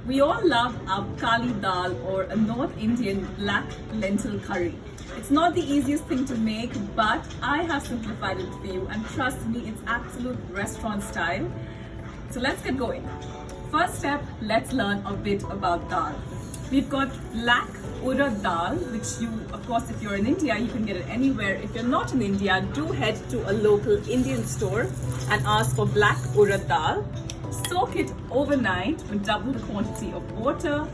We all love our kali dal or a North Indian black lentil curry. It's not the easiest thing to make, but I have simplified it for you, and trust me, it's absolute restaurant style. So let's get going. First step, let's learn a bit about dal. We've got black urad dal, which you, of course, if you're in India, you can get it anywhere. If you're not in India, do head to a local Indian store and ask for black urad dal. Soak it overnight with double the quantity of water.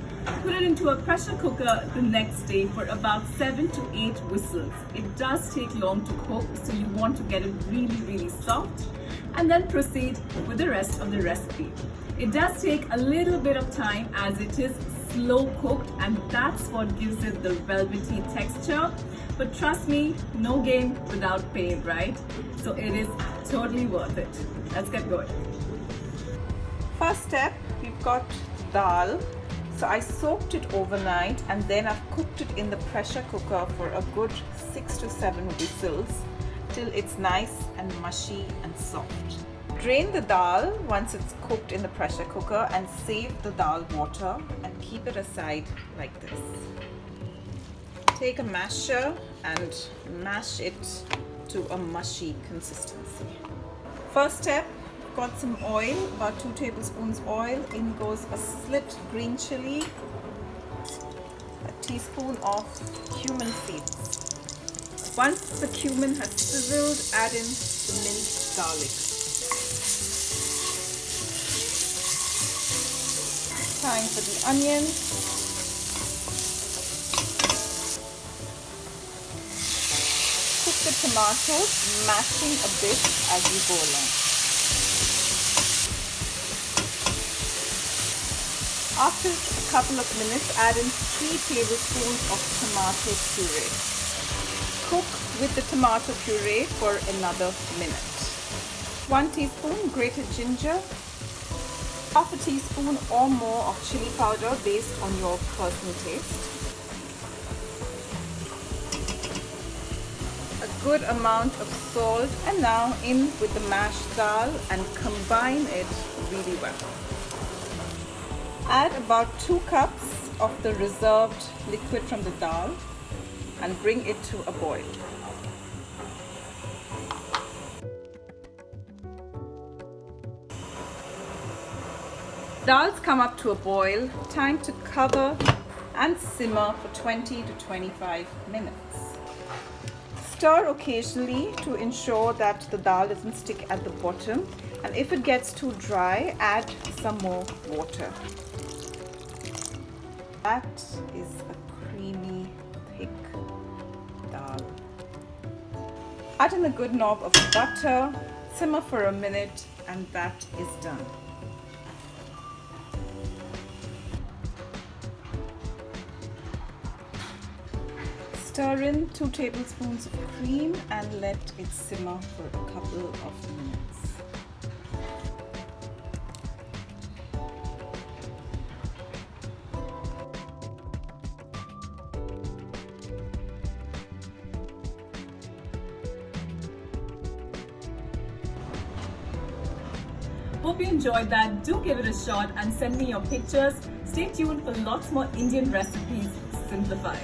Put it into a pressure cooker the next day for about 7 to 8 whistles. It does take long to cook, so you want to get it really soft, and then proceed with the rest of the recipe. It does take a little bit of time as it is slow cooked, and that's what gives it the velvety texture. But trust me, no gain without pain, right? So it is totally worth it. Let's get going. First step, we've got dal. So I soaked it overnight and then I've cooked it in the pressure cooker for a good 6 to 7 whistles till it's nice and mushy and soft. Drain the dal once it's cooked in the pressure cooker and save the dal water and keep it aside like this. Take a masher and mash it to a mushy consistency. First step, got some oil, about 2 tablespoons oil. In goes a slit green chilli, a teaspoon of cumin seeds. Once the cumin has sizzled, add in the minced garlic. Time for the onion. Cook the tomatoes, mashing a bit as you go along. After a couple of minutes, add in 3 tablespoons of tomato puree. Cook with the tomato puree for another minute. 1 teaspoon grated ginger, half a teaspoon or more of chili powder based on your personal taste. A good amount of salt, and now in with the mashed dal and combine it really well. Add about 2 cups of the reserved liquid from the dal and bring it to a boil. Dals come up to a boil, time to cover and simmer for 20 to 25 minutes. Stir occasionally to ensure that the dal doesn't stick at the bottom, and if it gets too dry, add some more water. That is a creamy, thick dal. Add in a good knob of butter, simmer for a minute, and that is done. Stir in 2 tablespoons of cream and let it simmer for a couple of minutes. Hope you enjoyed that. Do give it a shot and send me your pictures. Stay tuned for lots more Indian recipes simplified.